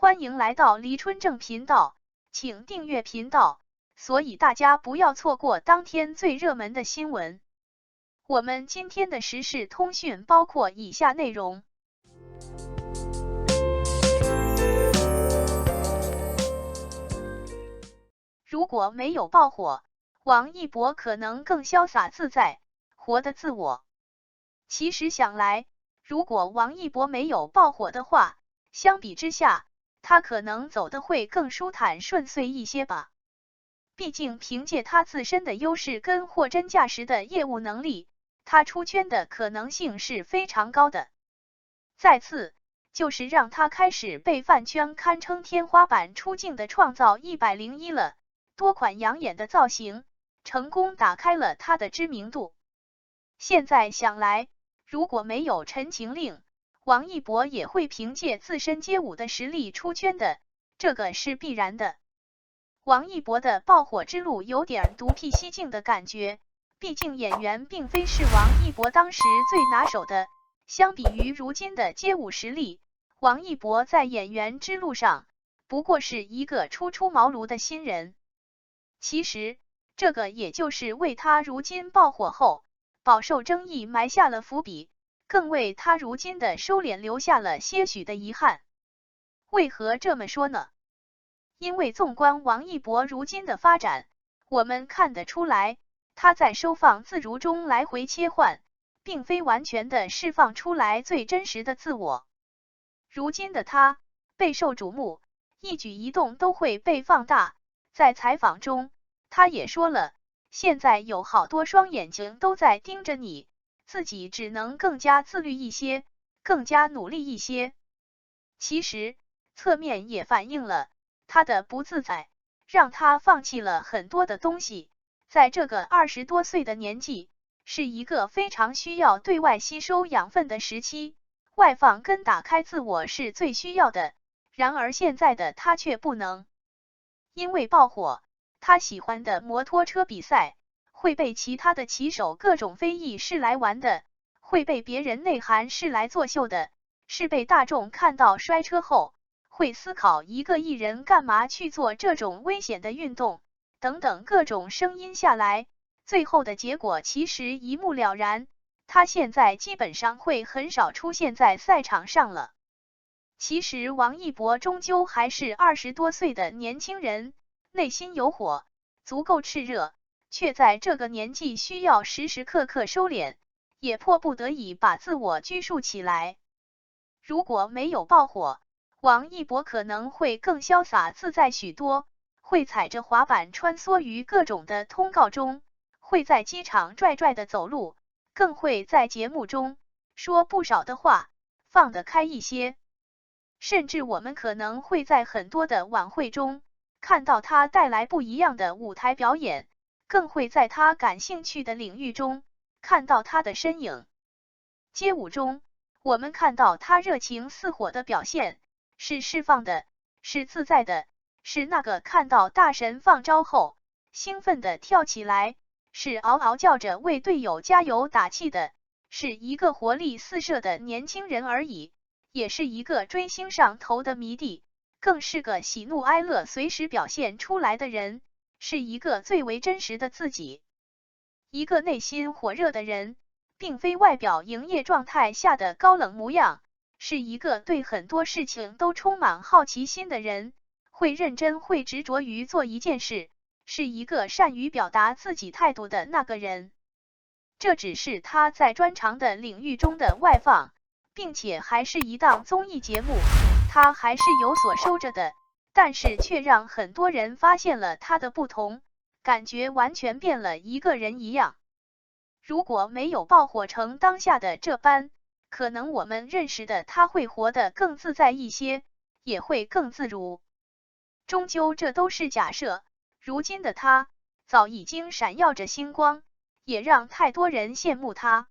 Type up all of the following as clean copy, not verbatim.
欢迎来到黎春正频道，请订阅频道，所以大家不要错过当天最热门的新闻。我们今天的时事通讯包括以下内容：如果没有爆火，王一博可能更潇洒自在，活得自我。其实想来，如果王一博没有爆火的话，相比之下，他可能走得会更舒坦顺遂一些吧。毕竟凭借他自身的优势跟货真价实的业务能力，他出圈的可能性是非常高的。再次，就是让他开始被饭圈堪称天花板出镜的创造101了，多款养眼的造型，成功打开了他的知名度。现在想来，如果没有陈情令，王一博也会凭借自身街舞的实力出圈的，这个是必然的。王一博的爆火之路有点独辟蹊径的感觉，毕竟演员并非是王一博当时最拿手的，相比于如今的街舞实力，王一博在演员之路上不过是一个初出茅庐的新人。其实，这个也就是为他如今爆火后饱受争议埋下了伏笔，更为他如今的收敛留下了些许的遗憾。为何这么说呢？因为纵观王一博如今的发展，我们看得出来，他在收放自如中来回切换，并非完全的释放出来最真实的自我。如今的他备受瞩目，一举一动都会被放大。在采访中，他也说了，现在有好多双眼睛都在盯着你，自己只能更加自律一些，更加努力一些。其实，侧面也反映了他的不自在，让他放弃了很多的东西。在这个20多岁的年纪，是一个非常需要对外吸收养分的时期，外放跟打开自我是最需要的。然而现在的他却不能，因为爆火，他喜欢的摩托车比赛会被其他的骑手各种非议是来玩的，会被别人内涵是来作秀的，是被大众看到摔车后会思考一个艺人干嘛去做这种危险的运动，等等各种声音下来，最后的结果其实一目了然，他现在基本上会很少出现在赛场上了。其实王一博终究还是20多岁的年轻人，内心有火，足够炽热，却在这个年纪需要时时刻刻收敛，也迫不得已把自我拘束起来。如果没有爆火，王一博可能会更潇洒自在许多，会踩着滑板穿梭于各种的通告中，会在机场拽拽的走路，更会在节目中说不少的话，放得开一些。甚至我们可能会在很多的晚会中看到他带来不一样的舞台表演，更会在他感兴趣的领域中看到他的身影。街舞中，我们看到他热情似火的表现，是释放的，是自在的，是那个看到大神放招后兴奋的跳起来，是嗷嗷叫着为队友加油打气的，是一个活力四射的年轻人而已，也是一个追星上头的迷弟，更是个喜怒哀乐随时表现出来的人，是一个最为真实的自己。一个内心火热的人，并非外表营业状态下的高冷模样，是一个对很多事情都充满好奇心的人，会认真会执着于做一件事，是一个善于表达自己态度的那个人。这只是他在专长的领域中的外放，并且还是一档综艺节目，他还是有所收着的，但是却让很多人发现了他的不同，感觉完全变了一个人一样。如果没有爆火成当下的这般，可能我们认识的他会活得更自在一些，也会更自如。终究这都是假设，如今的他早已经闪耀着星光，也让太多人羡慕他。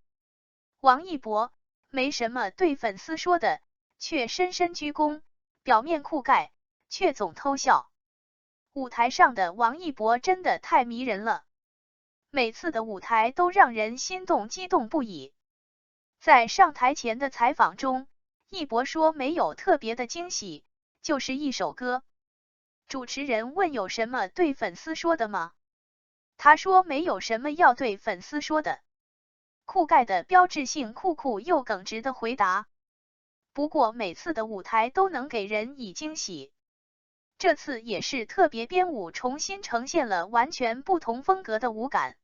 王一博没什么对粉丝说的，却深深鞠躬，表面酷盖，却总偷笑。舞台上的王一博真的太迷人了，每次的舞台都让人心动激动不已。在上台前的采访中，一博说没有特别的惊喜，就是一首歌。主持人问有什么对粉丝说的吗？他说没有什么要对粉丝说的。酷盖的标志性酷酷又耿直的回答。不过每次的舞台都能给人以惊喜，这次也是特别编舞，重新呈现了完全不同风格的舞感。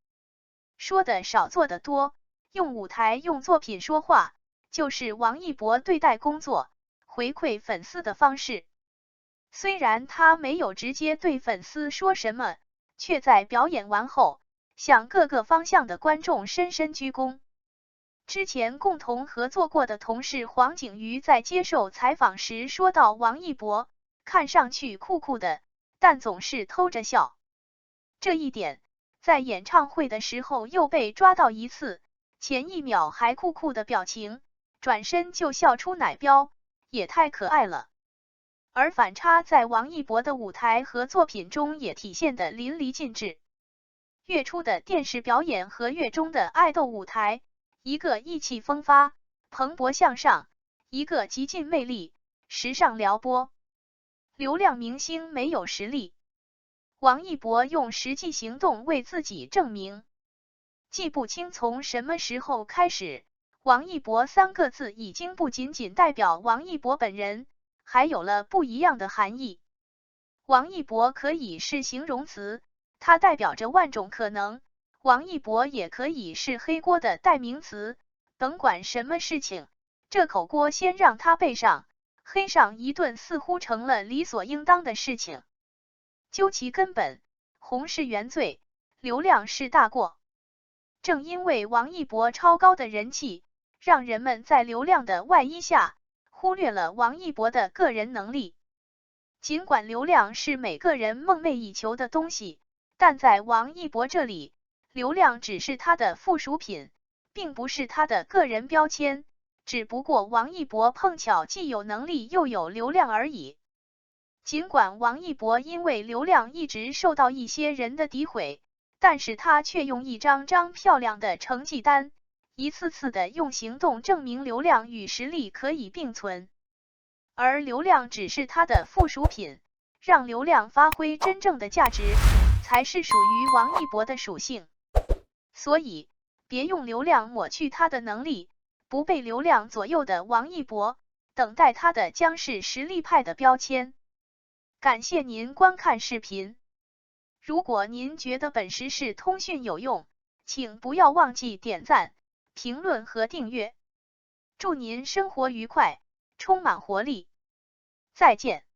说的少做的多，用舞台用作品说话，就是王一博对待工作回馈粉丝的方式。虽然他没有直接对粉丝说什么，却在表演完后向各个方向的观众深深鞠躬。之前共同合作过的同事黄景瑜在接受采访时说到，王一博看上去酷酷的，但总是偷着笑。这一点在演唱会的时候又被抓到一次，前一秒还酷酷的表情，转身就笑出奶飙，也太可爱了。而反差在王一博的舞台和作品中也体现得淋漓尽致。月初的电视表演和月中的爱豆舞台，一个意气风发、蓬勃向上，一个极尽魅力、时尚撩拨。流量明星没有实力，王一博用实际行动为自己证明。记不清从什么时候开始，王一博3个字已经不仅仅代表王一博本人，还有了不一样的含义。王一博可以是形容词，它代表着万种可能。王一博也可以是黑锅的代名词，甭管什么事情，这口锅先让他背上，黑上一顿似乎成了理所应当的事情。究其根本，红是原罪，流量是大过。正因为王一博超高的人气，让人们在流量的外衣下忽略了王一博的个人能力。尽管流量是每个人梦寐以求的东西，但在王一博这里，流量只是他的附属品，并不是他的个人标签，只不过王一博碰巧既有能力又有流量而已。尽管王一博因为流量一直受到一些人的诋毁，但是他却用一张张漂亮的成绩单，一次次的用行动证明流量与实力可以并存。而流量只是他的附属品，让流量发挥真正的价值，才是属于王一博的属性。所以，别用流量抹去他的能力，不被流量左右的王一博，等待他的将是实力派的标签。感谢您观看视频。如果您觉得本时事通讯有用，请不要忘记点赞、评论和订阅。祝您生活愉快，充满活力。再见。